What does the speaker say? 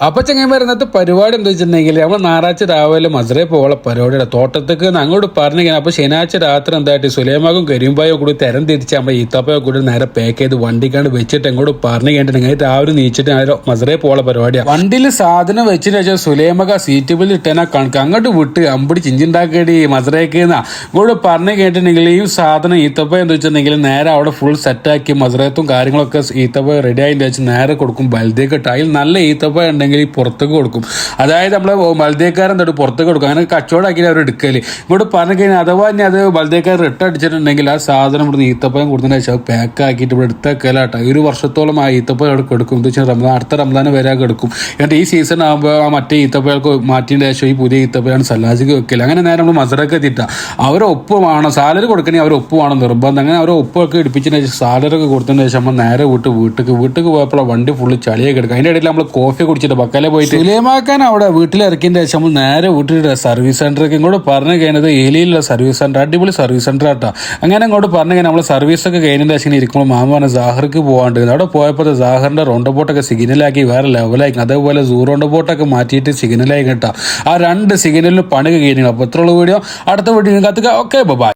അപ്പൊ ചങ്ങന്മാർ ഇന്നത്തെ പരിപാടി എന്താ വെച്ചിട്ടുണ്ടെങ്കിൽ നമ്മൾ ഞായറാഴ്ച രാവിലെ മസറേ പോകാനുള്ള പരിപാടിയുടെ തോട്ടത്തേക്ക് അങ്ങോട്ട് പറഞ്ഞു. അപ്പൊ ശനിയാഴ്ച രാത്രി എന്തായിട്ട് സുലൈമാക്കും കരിമ്പായോ കൂടി തരം തിരിച്ച് നമ്മൾ ഈത്തപ്പയോ കൂടി നേരെ പാക്ക് ചെയ്ത് വണ്ടിക്കാണ്ട് വെച്ചിട്ട് എങ്ങോട്ട് പറഞ്ഞു കഴിഞ്ഞിട്ടുണ്ടെങ്കിൽ രാവിലെ നീച്ചിട്ട് മസറേ പോകാനുള്ള പരിപാടിയാണ്. വണ്ടിയിൽ സാധനം വെച്ചതിന് ശേഷം സുലൈമക സീറ്റ് ബില്ല് ഇട്ടേനാ കണക്ക് അങ്ങോട്ട് വിട്ട് അമ്പടി ചിഞ്ചുണ്ടാക്കേണ്ടി മസറേക്ക് ഇങ്ങോട്ട് പറഞ്ഞു കേട്ടിട്ടുണ്ടെങ്കിൽ ഈ സാധനം ഈത്തപ്പ എന്ന് വെച്ചിട്ടുണ്ടെങ്കിൽ നേരെ അവിടെ ഫുൾ സെറ്റാക്കി മസറേത്തും കാര്യങ്ങളൊക്കെ ഈത്തപ്പ റെഡി ആയതിന്റെ വെച്ച് നേരെ കൊടുക്കും ബൽദേക്ക് ടൈൽ നല്ല ഈത്തപ്പ ഉണ്ടെങ്കിൽ ഈ പുറത്തേക്ക് കൊടുക്കും. അതായത് നമ്മളെ ബൽദേക്കാരൻ തൊട്ട് പുറത്തേക്ക് കൊടുക്കും. അങ്ങനെ കച്ചവടമാക്കി അവർ എടുക്കല് ഇങ്ങോട്ട് പറഞ്ഞു കഴിഞ്ഞാൽ അഥവാ ഇനി അത് ബൽദേക്കാർ റിട്ട അടിച്ചിട്ടുണ്ടെങ്കിൽ ആ സാധനം ഇവിടെ ഈത്തപ്പഴം കൊടുത്തതിന് ശേഷം പാക്ക് ആക്കിയിട്ട് ഇവിടെ എടുത്തേക്കലാട്ടോ. ഒരു വർഷത്തോളം ആ ഈത്തപ്പഴം അവിടെ കൊടുക്കും. എന്താ വെച്ചാൽ അടുത്ത റംസാൻ വരെ എടുക്കും. എന്നിട്ട് ഈ സീസൺ ആകുമ്പോൾ ആ മറ്റേ ഈത്തപ്പഴക്ക് മാറ്റിയതിന് ശേഷം ഈ പുതിയ ഈത്തപ്പഴാണ് സല്ലാജിക്ക് വെക്കല്. അങ്ങനെ നേരെ നമ്മൾ മസറക്ക് എത്തിയിട്ട അവരെ ഒപ്പ് വേണം, സാലറി കൊടുക്കണമെങ്കിൽ അവർ ഒപ്പ് വേണം നിർബന്ധം. അങ്ങനെ അവരെ ഒപ്പൊക്കെ ഇടിപ്പിച്ചതിന് ശേഷം സാലറി ഒക്കെ കൊടുത്തതിന് ശേഷം നമ്മൾ നേരെ വീട്ടിലേക്ക് പോയപ്പോൾ വണ്ടി ഫുള്ള് ചളിയൊക്കെ എടുക്കും. അതിൻ്റെ ഇടയിൽ നമ്മൾ കോഫി കുടിച്ചിട്ട് ബക്കല പോയിട്ട് സുലൈമാക്കാൻ അവിടെ വീട്ടിലിറക്കിയതിന്റെ ശേഷം നമ്മൾ നേരെ വീട്ടിൽ സർവീസ് സെന്റർക്ക് ഇങ്ങോട്ട് പറഞ്ഞു കഴിഞ്ഞത് ഏലിയിലുള്ള സർവീസ് സെന്റർ അടിപൊളി സർവീസ് സെന്റർ ആട്ടോ. അങ്ങനെ അങ്ങോട്ട് പറഞ്ഞു കഴിഞ്ഞാൽ നമ്മൾ സർവീസ് ഒക്കെ കഴിഞ്ഞതിന്റെ ശേഷം ഇരിക്കുമ്പോൾ മാമ പറഞ്ഞ ജാഹർക്ക് പോകാണ്ട് അവിടെ പോയപ്പോൾ ജാഹറിന്റെ റോണ്ട് ബോട്ടൊക്കെ സിഗ്നലാക്കി വേറെ ലെവലായി. അതേപോലെ റോണ്ട് ബോട്ടൊക്കെ മാറ്റിയിട്ട് സിഗ്നലായി കേട്ടോ. ആ രണ്ട് സിഗ്നലിന് പണി കഴിഞ്ഞു. അപ്പോൾ ഇത്രയുള്ള വീഡിയോ അടുത്ത വീഡിയോ കത്തുക. Okay bye.